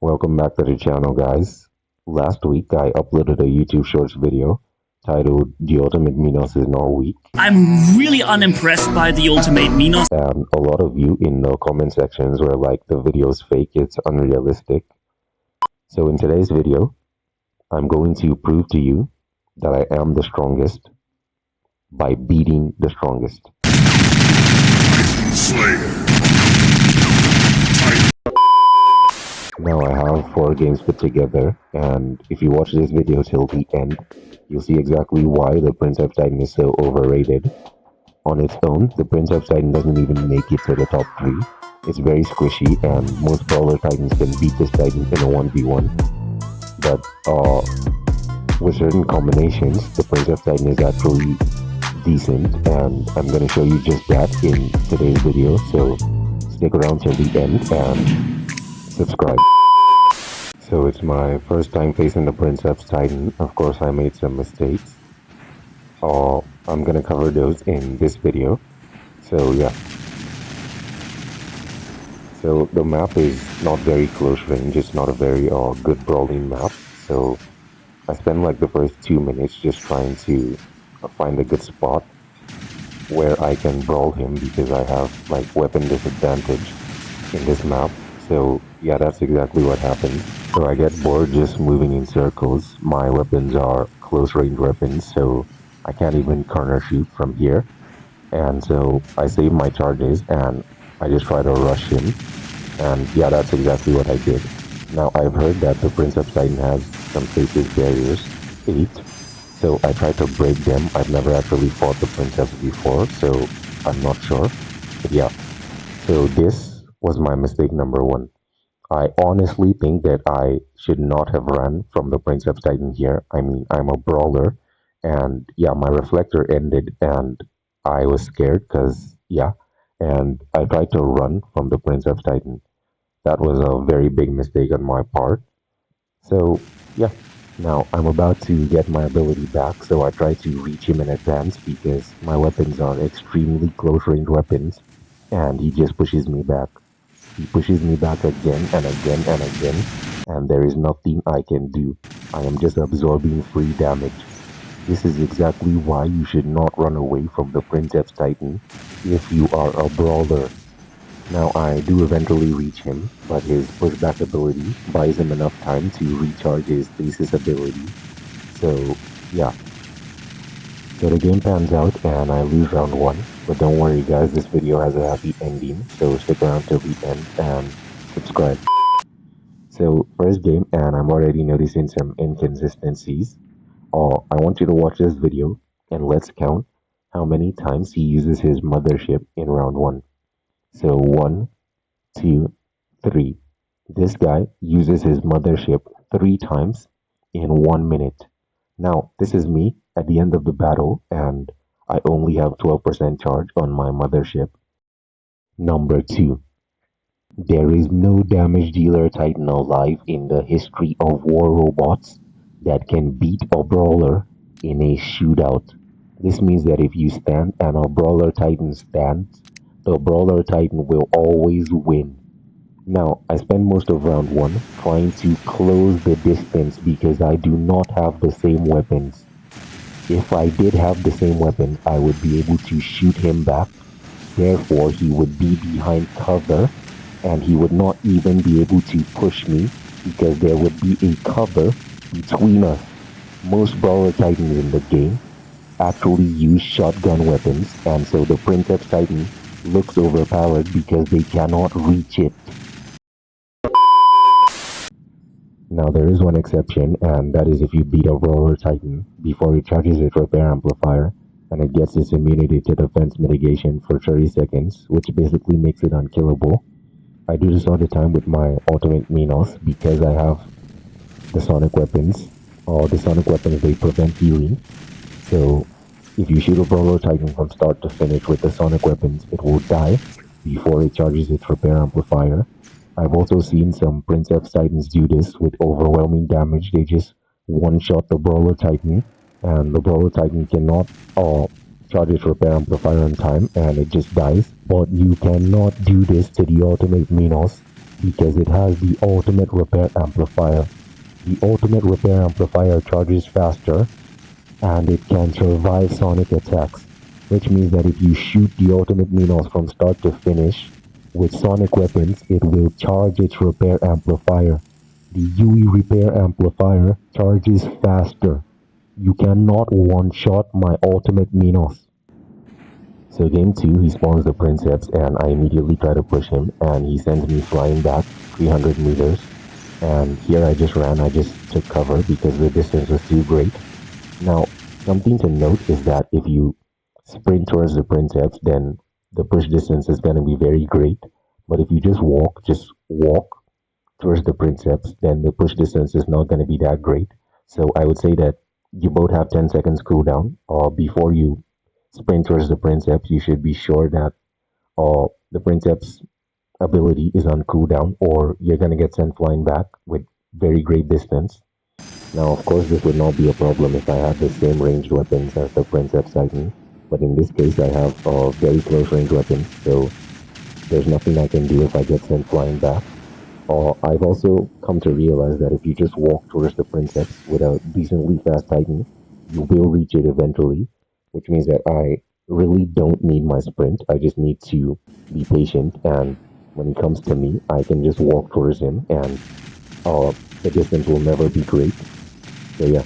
Welcome back to the channel, guys. Last week I uploaded a YouTube Shorts video titled "The Ultimate Minos is Not Weak," I'm really unimpressed by the Ultimate Minos. and a lot of you in the comment sections were like, "The video's fake, it's unrealistic." So in today's video, I'm going to prove to you that I am the strongest by beating the strongest. Now I have 4 games put together, and if you watch this video till the end, you'll see exactly why the Princeps Titan is so overrated. On its own, the Princeps Titan doesn't even make it to the top 3. It's very squishy, and most brawler titans can beat this titan in a 1v1. But with certain combinations, the Princeps Titan is actually decent, and I'm going to show you just that in today's video. So stick around till the end and subscribe. So it's my first time facing the Princeps Titan. Of course, I made some mistakes. I'm gonna cover those in this video. So yeah. So the map is not very close range. It's not a very good brawling map. So I spent like the first 2 minutes just trying to find a good spot where I can brawl him because I have like weapon disadvantage in this map. So yeah, that's exactly what happened. So I get bored just moving in circles. My weapons are close range weapons, so I can't even corner shoot from here. And so I save my charges and I just try to rush him. And yeah, that's exactly what I did. Now I've heard that the Princeps Titan has some stasis barriers, 8. So I tried to break them. I've never actually fought the Princeps before, so I'm not sure. But yeah, so this was my mistake number 1. I honestly think that I should not have run from the Princeps Titan here. I mean, I'm a brawler, and yeah, my reflector ended, and I was scared because, yeah, and I tried to run from the Princeps Titan. That was a very big mistake on my part. So, yeah, now I'm about to get my ability back, so I try to reach him in advance because my weapons are extremely close range weapons, and he just pushes me back. He pushes me back again and again and again, and there is nothing I can do. I am just absorbing free damage. This is exactly why you should not run away from the Princeps Titan if you are a brawler. Now I do eventually reach him, but his pushback ability buys him enough time to recharge his stasis ability. So yeah. So the game pans out and I lose round 1. But don't worry guys, this video has a happy ending, so stick around till the end and subscribe. So first game, and I'm already noticing some inconsistencies. I want you to watch this video and let's count how many times he uses his mothership in round 1. So 1, 2, 3. This guy uses his mothership 3 times in 1 minute. Now, this is me at the end of the battle, and I only have 12% charge on my mothership. Number 2. There is no damage dealer titan alive in the history of war robots that can beat a brawler in a shootout. This means that if you stand and a brawler titan stands, the brawler titan will always win. Now, I spend most of round 1 trying to close the distance because I do not have the same weapons. If I did have the same weapons, I would be able to shoot him back. Therefore, he would be behind cover and he would not even be able to push me because there would be a cover between us. Most brawler titans in the game actually use shotgun weapons, and so the Princeps Titan looks overpowered because they cannot reach it. Now there is one exception, and that is if you beat a brawler titan before it charges its repair amplifier and it gets its immunity to defense mitigation for 30 seconds, which basically makes it unkillable. I do this all the time with my ultimate minos because I have the sonic weapons. All the sonic weapons, they prevent healing. So if you shoot a brawler titan from start to finish with the sonic weapons, it will die before it charges its repair amplifier. I've also seen some Princeps Titans do this with overwhelming damage. They just one-shot the Brawler Titan, and the Brawler Titan cannot charge its repair amplifier on time, and it just dies. But you cannot do this to the Ultimate Minos. because it has the ultimate repair amplifier. The ultimate repair amplifier charges faster and it can survive sonic attacks, which means that if you shoot the ultimate minos from start to finish with sonic weapons, it will charge its repair amplifier. The UE repair amplifier charges faster. You cannot one-shot my ultimate minos. So game 2, he spawns the Princeps and I immediately try to push him and he sends me flying back 300 meters. And here I just ran, I just took cover because the distance was too great. Now, something to note is that if you sprint towards the Princeps, then the push distance is going to be very great. But if you just walk towards the Princeps, then the push distance is not going to be that great. So I would say that you both have 10 seconds cooldown. Before you sprint towards the Princeps, you should be sure that the Princeps ability is on cooldown, or you're going to get sent flying back with very great distance. Now, of course, this would not be a problem if I had the same ranged weapons as the Princeps Titan, but in this case, I have very close range weapons, so there's nothing I can do if I get sent flying back. I've also come to realize that if you just walk towards the Princeps with a decently fast Titan, you will reach it eventually, which means that I really don't need my sprint. I just need to be patient, and when he comes to me, I can just walk towards him, and uh, the distance will never be great. So yeah,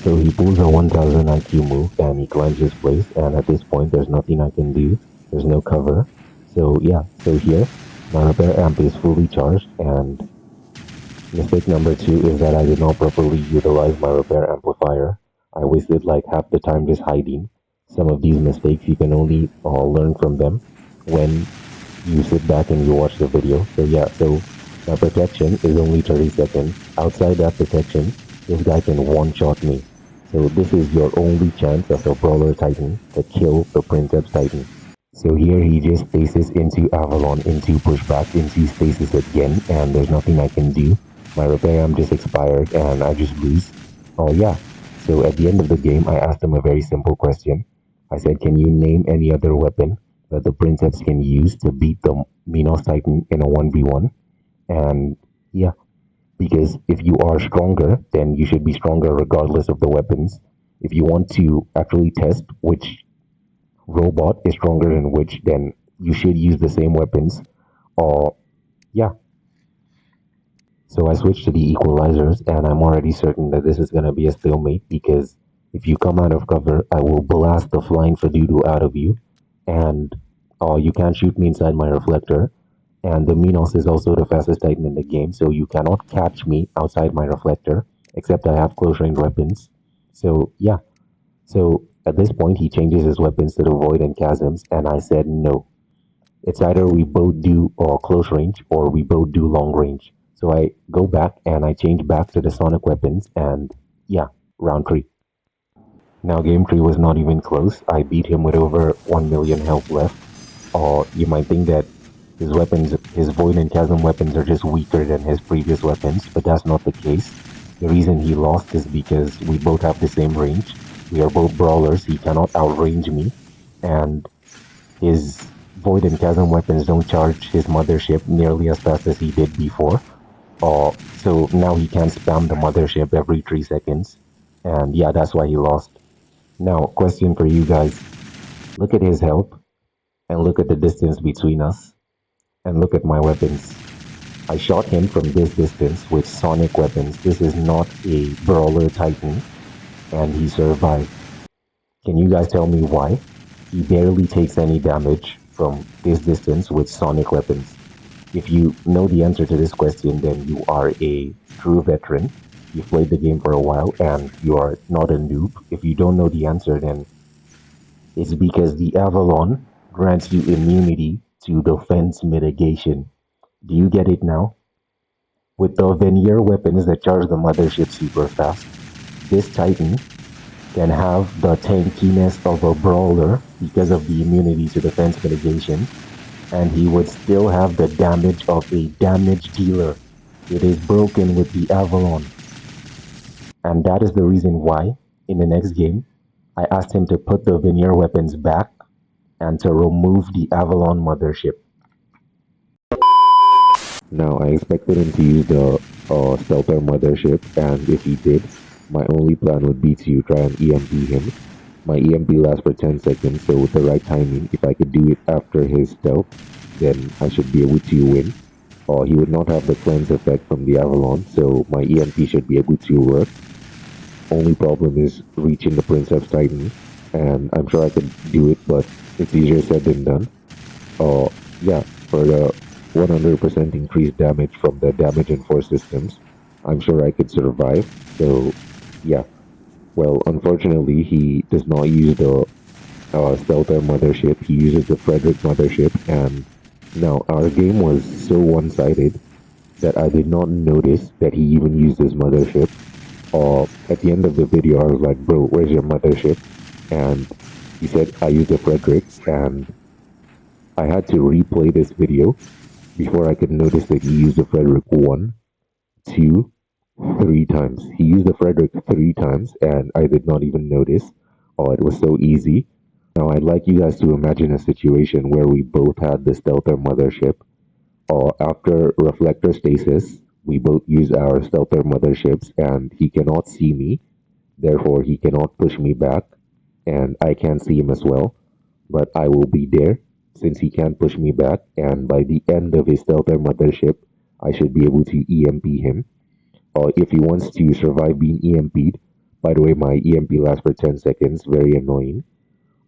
so he pulls a 1000 IQ move and he climbs his place, and at this point, there's nothing I can do. There's no cover. So yeah, so here, my repair amp is fully charged, and mistake number 2 is that I did not properly utilize my repair amplifier. I wasted like half the time just hiding. Some of these mistakes, you can only learn from them when you sit back and you watch the video. So yeah, so my protection is only 30 seconds. Outside that protection, this guy can one-shot me. So this is your only chance as a Brawler Titan to kill the Princeps Titan. So here he just stasis into Avalon, into pushback, into stasis again, and there's nothing I can do. My repair am just expired and I just lose. Oh yeah. So at the end of the game, I asked him a very simple question. I said, can you name any other weapon that the Princeps can use to beat the Minos Titan in a 1v1? And yeah, because if you are stronger, then you should be stronger regardless of the weapons. If you want to actually test which robot is stronger than which, then you should use the same weapons. Or yeah. So I switched to the equalizers, and I'm already certain that this is gonna be a stalemate because if you come out of cover, I will blast the flying Fadudu out of you, and you can't shoot me inside my reflector. And the Minos is also the fastest Titan in the game, so you cannot catch me outside my reflector, except I have close range weapons. So yeah, so at this point, he changes his weapons to the Void and Chasms, and I said no. It's either we both do close range or we both do long range. So I go back and I change back to the Sonic weapons, and yeah, round 3. Now, game 3 was not even close. I beat him with over 1 million health left. Or you might think that his weapons, his Void and Chasm weapons, are just weaker than his previous weapons, but that's not the case. The reason he lost is because we both have the same range. We are both brawlers. He cannot outrange me, and his Void and Chasm weapons don't charge his mothership nearly as fast as he did before. So now he can't spam the mothership every 3 seconds. And yeah, that's why he lost. Now, question for you guys. Look at his health, and look at the distance between us, and look at my weapons. I shot him from this distance with sonic weapons. This is not a brawler titan, and he survived. Can you guys tell me why? He barely takes any damage from this distance with sonic weapons. If you know the answer to this question, then you are a true veteran. You've played the game for a while and you are not a noob. If you don't know the answer, then it's because the Avalon grants you immunity to defense mitigation. Do you get it now? With the veneer weapons that charge the mothership super fast, this Titan can have the tankiness of a brawler because of the immunity to defense mitigation, and he would still have the damage of a damage dealer. It is broken with the Avalon. And that is the reason why, in the next game, I asked him to put the veneer weapons back and to remove the Avalon mothership. Now, I expected him to use the Stealther Mothership, and if he did, my only plan would be to try and EMP him. My EMP lasts for 10 seconds, so with the right timing, if I could do it after his stealth, then I should be able to win. Or he would not have the cleanse effect from the Avalon, so my EMP should be able to work. Only problem is reaching the Princeps Titan, and I'm sure I could do it, but it's easier said than done. Yeah, for the 100% increased damage from the damage and force systems, I'm sure I could survive. So, yeah. Well, unfortunately, he does not use the Stealther mothership. He uses the Frederick mothership, and now our game was so one-sided that I did not notice that he even used his mothership. At the end of the video, I was like, "Bro, where's your mothership?" And he said, "I used the Frederick," and I had to replay this video before I could notice that he used the Frederick one, two, three times. He used the Frederick three times, and I did not even notice. Oh, it was so easy. Now, I'd like you guys to imagine a situation where we both had the Stealther mothership, or after reflector stasis, we both use our Stealther motherships, and he cannot see me, therefore, he cannot push me back, and I can't see him as well, but I will be there since he can't push me back, and by the end of his Stealther mothership, I should be able to EMP him. Or if he wants to survive being EMP'd, by the way, my EMP lasts for 10 seconds, very annoying.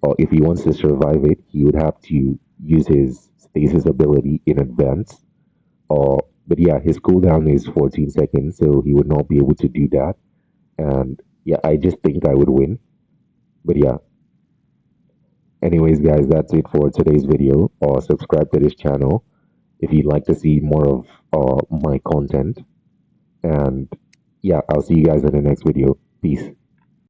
Or if he wants to survive it, he would have to use his stasis ability in advance. But yeah, his cooldown is 14 seconds, so he would not be able to do that. And yeah, I just think I would win. But yeah, anyways, guys, that's it for today's video. Or subscribe to this channel if you'd like to see more of my content. And yeah, I'll see you guys in the next video. Peace.